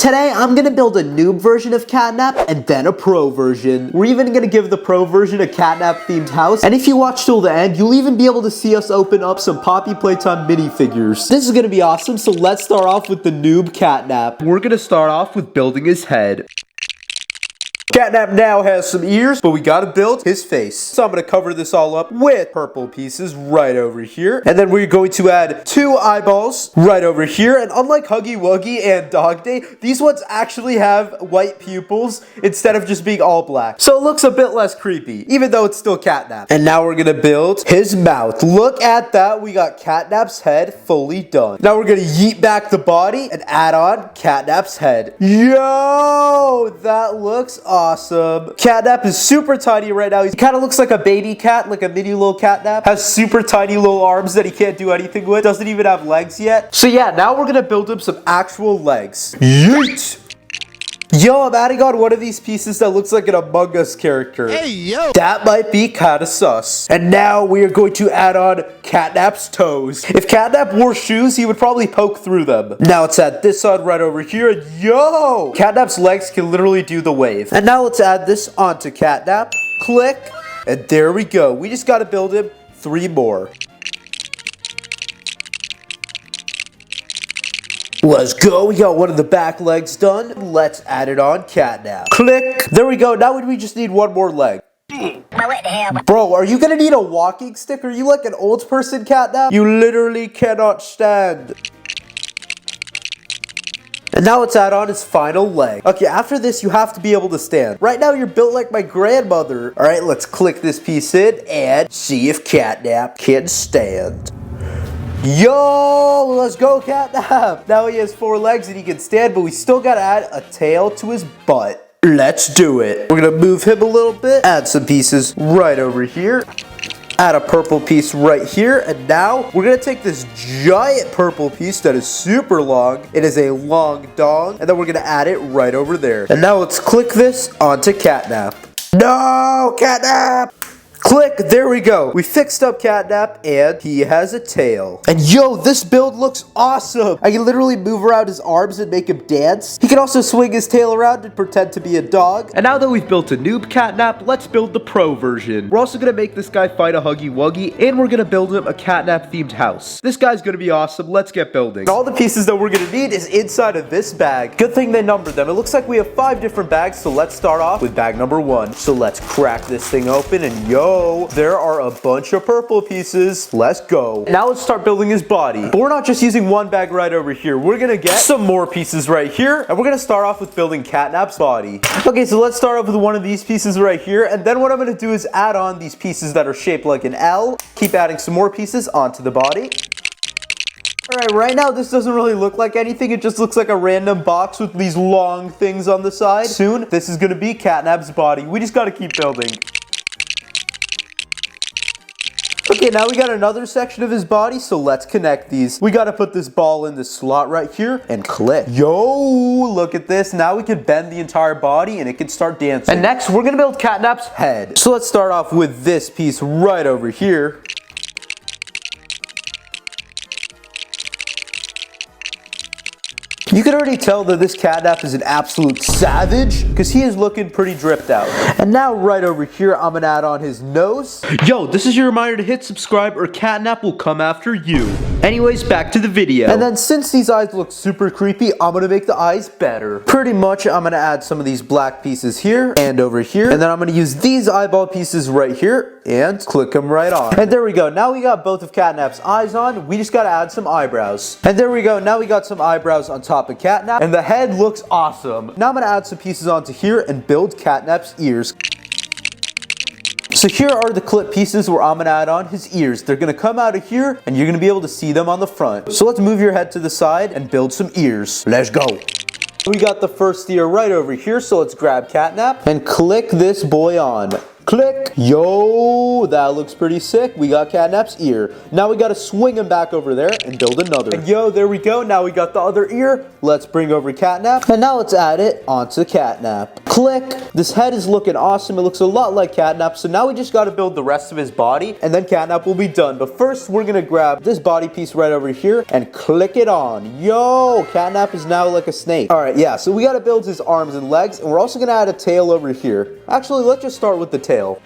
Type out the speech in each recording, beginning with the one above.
Today, I'm gonna build a noob version of Catnap and then a pro version. We're even gonna give the pro version a Catnap themed house. And if you watch till the end, you'll even be able to see us open up some Poppy Playtime minifigures. This is gonna be awesome, so let's start off with the noob Catnap. We're gonna start off with building his head. Catnap now has some ears, but we gotta build his face. So I'm gonna cover this all up with purple pieces right over here. And then we're going to add 2 eyeballs right over here. And unlike Huggy Wuggy and Dog Day, these ones actually have white pupils instead of just being all black. So it looks a bit less creepy, even though it's still Catnap. And now we're gonna build his mouth. Look at that, we got Catnap's head fully done. Now we're gonna yeet back the body and add on Catnap's head. Yo, that looks awesome. Catnap is super tiny right now. He kind of looks like a baby cat, like a mini little Catnap. Has super tiny little arms that he can't do anything with. Doesn't even have legs yet. So yeah, now we're gonna build him some actual legs. Yeet! Yo, I'm adding on one of these pieces that looks like an Among Us character. Hey, yo! That might be kinda sus. And now we are going to add on Catnap's toes. If Catnap wore shoes, he would probably poke through them. Now let's add this on right over here. And yo! Catnap's legs can literally do the wave. And now let's add this onto Catnap. Click. And there we go. We just gotta build him 3 more. Let's go. We got one of the back legs done. Let's add it on Catnap. Click. There we go. Now we just need 1 more leg. What the hell? Bro, are you gonna need a walking stick? Are you like an old person, Catnap? You literally cannot stand. And now let's add on his final leg. Okay, after this, you have to be able to stand. Right now, you're built like my grandmother. All right, let's click this piece in and see if Catnap can stand. Yo, let's go Catnap. Now he has 4 legs and he can stand, but we still gotta add a tail to his butt. Let's do it. We're gonna move him a little bit, add some pieces right over here, add a purple piece right here, and now we're gonna take this giant purple piece that is super long. It is a long dong, and then we're gonna add it right over there. And now let's click this onto Catnap. No, Catnap! Click, there we go. We fixed up Catnap and he has a tail. And yo, this build looks awesome. I can literally move around his arms and make him dance. He can also swing his tail around and pretend to be a dog. And now that we've built a noob Catnap, let's build the pro version. We're also gonna make this guy fight a Huggy Wuggy, and we're gonna build him a Catnap themed house. This guy's gonna be awesome. Let's get building. All the pieces that we're gonna need is inside of this bag. Good thing they numbered them. It looks like we have 5 different bags, so let's start off with bag number 1. So let's crack this thing open, and yo, there are a bunch of purple pieces. Let's go. Now let's start building his body. But we're not just using 1 bag right over here. We're gonna get some more pieces right here, and we're gonna start off with building Catnap's body. Okay, so let's start off with one of these pieces right here, and then what I'm gonna do is add on these pieces that are shaped like an L. Keep adding some more pieces onto the body. Alright, right now this doesn't really look like anything. It just looks like a random box with these long things on the side. Soon, this is gonna be Catnap's body. We just gotta keep building. Okay, now we got another section of his body, so let's connect these. We gotta put this ball in this slot right here and click. Yo, look at this. Now we can bend the entire body and it can start dancing. And next, we're gonna build Catnap's head. So let's start off with this piece right over here. You can already tell that this Catnap is an absolute savage because he is looking pretty dripped out. And now right over here, I'm gonna add on his nose. Yo, this is your reminder to hit subscribe or Catnap will come after you. Anyways, back to the video. And then since these eyes look super creepy, I'm gonna make the eyes better. Pretty much, I'm gonna add some of these black pieces here and over here. And then I'm gonna use these eyeball pieces right here and click them right on. And there we go. Now we got both of Catnap's eyes on. We just gotta add some eyebrows. And there we go. Now we got some eyebrows on top of Catnap, and the head looks awesome. Now I'm gonna add some pieces onto here and build Catnap's ears. So here are the clip pieces where I'm gonna add on his ears. They're gonna come out of here and you're gonna be able to see them on the front. So let's move your head to the side and build some ears. Let's go. We got the first ear right over here, so let's grab Catnap and click this boy on. Click. Yo, that looks pretty sick. We got Catnap's ear. Now we gotta swing him back over there and build another. And yo, there we go. Now we got the other ear. Let's bring over Catnap. And now let's add it onto Catnap. Click. This head is looking awesome. It looks a lot like Catnap. So now we just got to build the rest of his body, and then Catnap will be done. But first, we're going to grab this body piece right over here and click it on. Yo, Catnap is now like a snake. All right, yeah, so we got to build his arms and legs, and we're also going to add a tail over here. Actually, let's just start with the tail.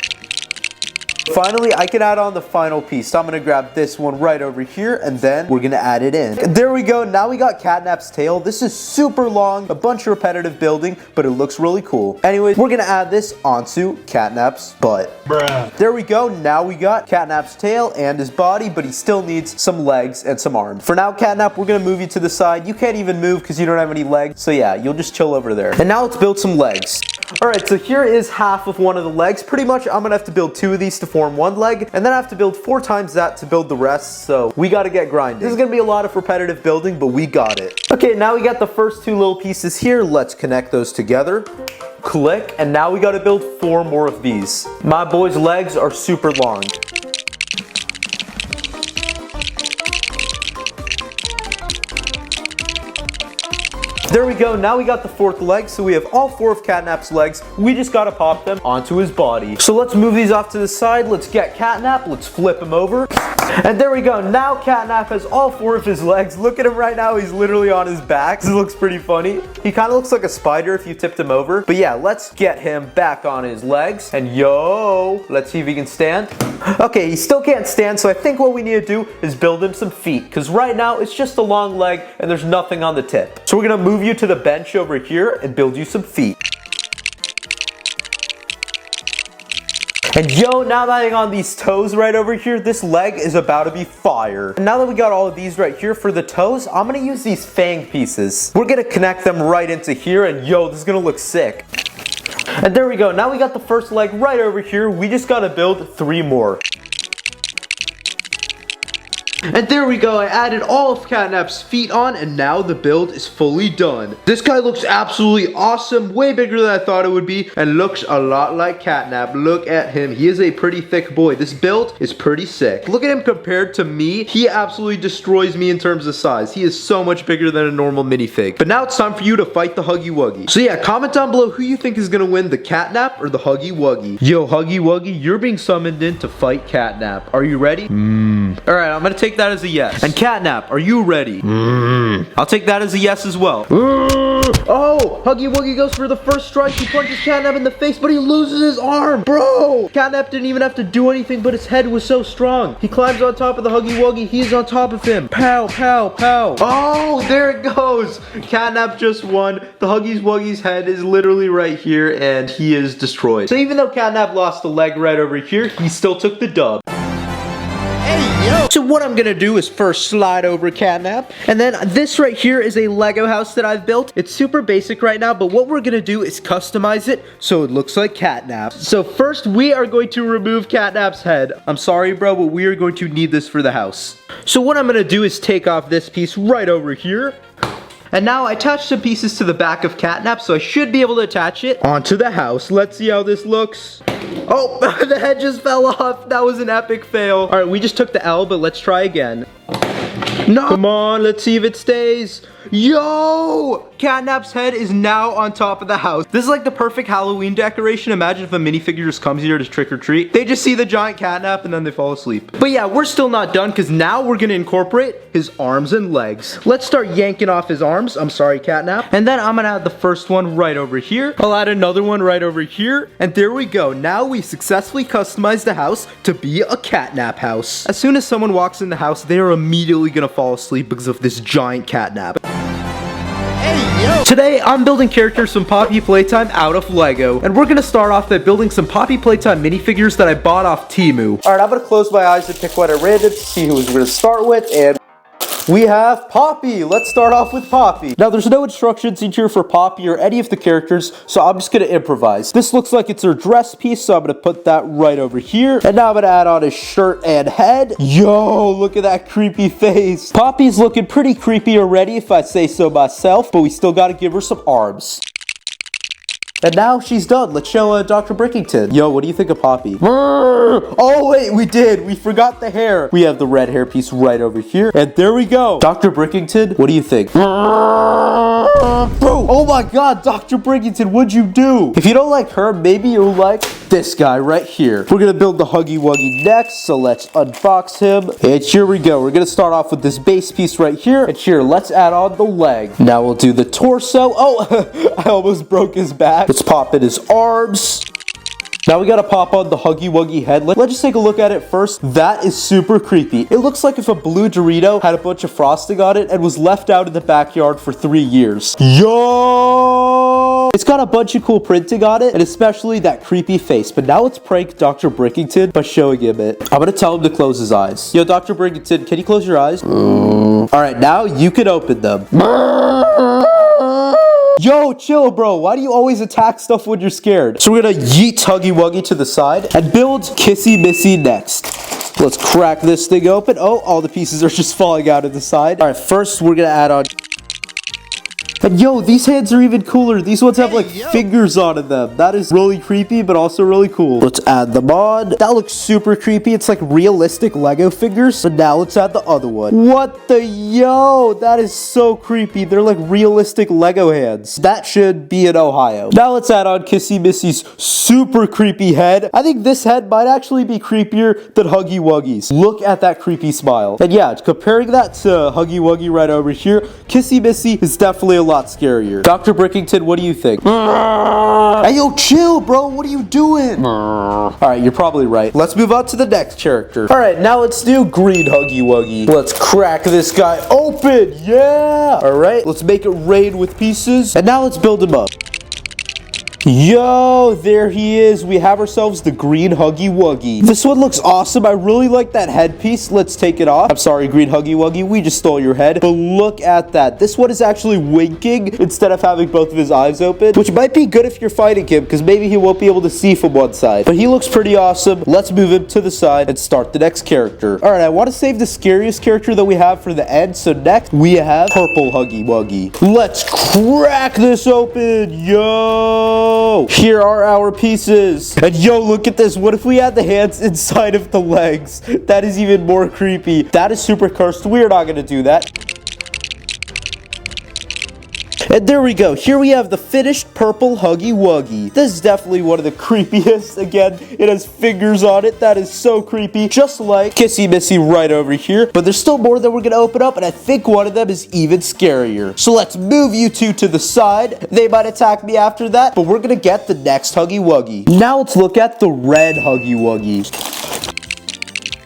Finally, I can add on the final piece. So I'm going to grab this one right over here, and then we're going to add it in. And there we go. Now we got Catnap's tail. This is super long, a bunch of repetitive building, but it looks really cool. Anyways, we're going to add this onto Catnap's butt. Bruh. There we go. Now we got Catnap's tail and his body, but he still needs some legs and some arms. For now, Catnap, we're going to move you to the side. You can't even move because you don't have any legs. So yeah, you'll just chill over there. And now let's build some legs. Alright, so here is half of one of the legs. Pretty much, I'm going to have to build 2 of these to form one leg, and then I have to build 4 times that to build the rest, so we got to get grinding. This is going to be a lot of repetitive building, but we got it. Okay, now we got the first 2 little pieces here. Let's connect those together. Click, and now we got to build 4 more of these. My boy's legs are super long. There we go, now we got the 4th leg, so we have all 4 of Catnap's legs. We just gotta pop them onto his body. So let's move these off to the side, let's get Catnap, let's flip him over. And there we go, now Catnap has all 4 of his legs. Look at him right now, he's literally on his back. This looks pretty funny. He kind of looks like a spider if you tipped him over. But yeah, let's get him back on his legs. And yo, let's see if he can stand. Okay, he still can't stand, so I think what we need to do is build him some feet. Because right now, it's just a long leg and there's nothing on the tip. So we're gonna move you to the bench over here and build you some feet. And yo, now that I got these toes right over here, this leg is about to be fire. And now that we got all of these right here for the toes, I'm gonna use these fang pieces. We're gonna connect them right into here, and yo, this is gonna look sick. And there we go, now we got the first leg right over here. We just gotta build 3 more. And there we go, I added all of Catnap's feet on, and now the build is fully done. This guy looks absolutely awesome, way bigger than I thought it would be, and looks a lot like Catnap. Look at him, he is a pretty thick boy. This build is pretty sick. Look at him compared to me, he absolutely destroys me in terms of size. He is so much bigger than a normal minifig. But now it's time for you to fight the Huggy Wuggy. So yeah, comment down below who you think is gonna win, the Catnap or the Huggy Wuggy. Yo, Huggy Wuggy, you're being summoned in to fight Catnap. Are you ready? Alright, I'm gonna take that as a yes. And Catnap, are you ready? I'll take that as a yes as well. Oh, Huggy Wuggy goes for the first strike. He punches Catnap in the face, but he loses his arm. Bro, Catnap didn't even have to do anything, but his head was so strong. He climbs on top of the Huggy Wuggy. He's on top of him. Pow, pow, pow. Oh, there it goes. Catnap just won. The Huggy Wuggy's head is literally right here, and he is destroyed. So even though Catnap lost a leg right over here, he still took the dub. So what I'm gonna do is first slide over Catnap, and then this right here is a Lego house that I've built. It's super basic right now, but what we're gonna do is customize it so it looks like Catnap. So first we are going to remove Catnap's head. I'm sorry bro, but we are going to need this for the house. So what I'm gonna do is take off this piece right over here. And now I attached some pieces to the back of Catnap, so I should be able to attach it onto the house. Let's see how this looks. Oh, the head just fell off. That was an epic fail. All right, we just took the L, but let's try again. No! Come on, let's see if it stays. Yo! Catnap's head is now on top of the house. This is like the perfect Halloween decoration. Imagine if a minifigure comes here to trick or treat. They just see the giant Catnap and then they fall asleep. But yeah, we're still not done because now we're gonna incorporate his arms and legs. Let's start yanking off his arms. I'm sorry, Catnap. And then I'm gonna add the first one right over here. I'll add another one right over here. And there we go. Now we successfully customized the house to be a Catnap house. As soon as someone walks in the house, they are immediately gonna fall asleep because of this giant Catnap. Today, I'm building characters from Poppy Playtime out of Lego. And we're gonna start off by building some Poppy Playtime minifigures that I bought off Temu. Alright, I'm gonna close my eyes and pick one at random to see who we're gonna start with, and we have Poppy. Let's start off with Poppy. Now, there's no instructions in here for Poppy or any of the characters, so I'm just gonna improvise. This looks like it's her dress piece, so I'm gonna put that right over here. And now I'm gonna add on his shirt and head. Yo, look at that creepy face. Poppy's looking pretty creepy already, if I say so myself, but we still gotta give her some arms. And now she's done. Let's show Dr. Brickington. Yo, what do you think of Poppy? Oh, wait, we did. We forgot the hair. We have the red hair piece right over here. And there we go. Dr. Brickington, what do you think? Bro, No! Oh my god, Dr. Brickington, what'd you do? If you don't like her, maybe you'll like this guy right here. We're gonna build the Huggy Wuggy next, so let's unbox him. And here we go. We're gonna start off with this base piece right here. And here, let's add on the leg. Now we'll do the torso. Oh, I almost broke his back. Let's pop in his arms. Now we gotta pop on the Huggy Wuggy head. Let's just take a look at it first. That is super creepy. It looks like if a blue Dorito had a bunch of frosting on it and was left out in the backyard for 3 years. Yo! It's got a bunch of cool printing on it, and especially that creepy face. But now let's prank Dr. Brickington by showing him it. I'm gonna tell him to close his eyes. Yo, Dr. Brickington, can you close your eyes? Alright, now you can open them. Yo, chill, bro. Why do you always attack stuff when you're scared? So we're gonna yeet Huggy Wuggy to the side and build Kissy Missy next. Let's crack this thing open. Oh, all the pieces are just falling out of the side. All right, first we're gonna add on... And yo, these hands are even cooler. These ones have like fingers on them. That is really creepy, but also really cool. Let's add them on. That looks super creepy. It's like realistic Lego figures. So now let's add the other one. What the yo? That is so creepy. They're like realistic Lego hands. That should be in Ohio. Now let's add on Kissy Missy's super creepy head. I think this head might actually be creepier than Huggy Wuggy's. Look at that creepy smile. And yeah, comparing that to Huggy Wuggy right over here, Kissy Missy is definitely a lot scarier. Dr. Brickington, what do you think? Hey, yo, chill, bro. What are you doing? Alright, you're probably right. Let's move on to the next character. Alright, now let's do green Huggy Wuggy. Let's crack this guy open. Yeah! Alright, let's make it rain with pieces. And now let's build him up. Yo, there he is. We have ourselves the green Huggy Wuggy. This one looks awesome. I really like that headpiece. Let's take it off. I'm sorry, green Huggy Wuggy. We just stole your head. But look at that. This one is actually winking instead of having both of his eyes open, which might be good if you're fighting him because maybe he won't be able to see from one side. But he looks pretty awesome. Let's move him to the side and start the next character. All right, I want to save the scariest character that we have for the end. So next, we have purple Huggy Wuggy. Let's crack this open. Yo! Here are our pieces. And yo, look at this. What if we had the hands inside of the legs? That is even more creepy. That is super cursed. We're not going to do that. And there we go. Here we have the finished purple Huggy Wuggy. This is definitely one of the creepiest. Again, it has fingers on it. That is so creepy. Just like Kissy Missy right over here. But there's still more that we're going to open up. And I think one of them is even scarier. So let's move you two to the side. They might attack me after that. But we're going to get the next Huggy Wuggy. Now let's look at the red Huggy Wuggy.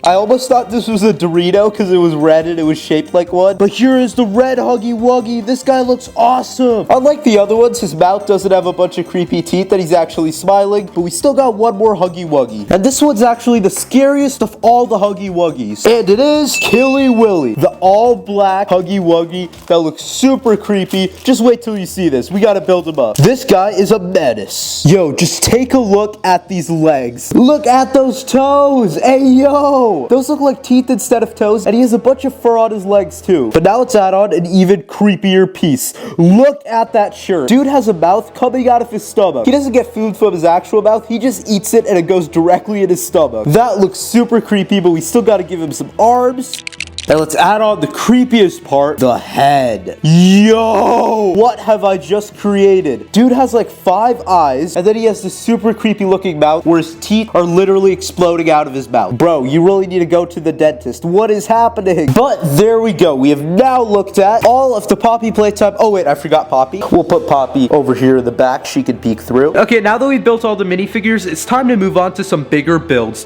I almost thought this was a Dorito because it was red and it was shaped like one. But here is the red Huggy Wuggy. This guy looks awesome. Unlike the other ones, his mouth doesn't have a bunch of creepy teeth and he's actually smiling. But we still got one more Huggy Wuggy. And this one's actually the scariest of all the Huggy Wuggies. And it is Killy Willy, the all-black Huggy Wuggy that looks super creepy. Just wait till you see this. We gotta build him up. This guy is a menace. Yo, just take a look at these legs. Look at those toes. Hey, yo. Those look like teeth instead of toes, and he has a bunch of fur on his legs too. But now let's add on an even creepier piece. Look at that shirt. Dude has a mouth coming out of his stomach. He doesn't get food from his actual mouth. He just eats it and it goes directly in his stomach. That looks super creepy, but we still got to give him some arms. And let's add on the creepiest part, the head. Yo! What have I just created? Dude has like 5 eyes, and then he has this super creepy looking mouth where his teeth are literally exploding out of his mouth. Bro, you really need to go to the dentist. What is happening? But there we go. We have now looked at all of the Poppy Playtime. Oh wait, I forgot Poppy. We'll put Poppy over here in the back. She can peek through. Okay, now that we've built all the minifigures, it's time to move on to some bigger builds.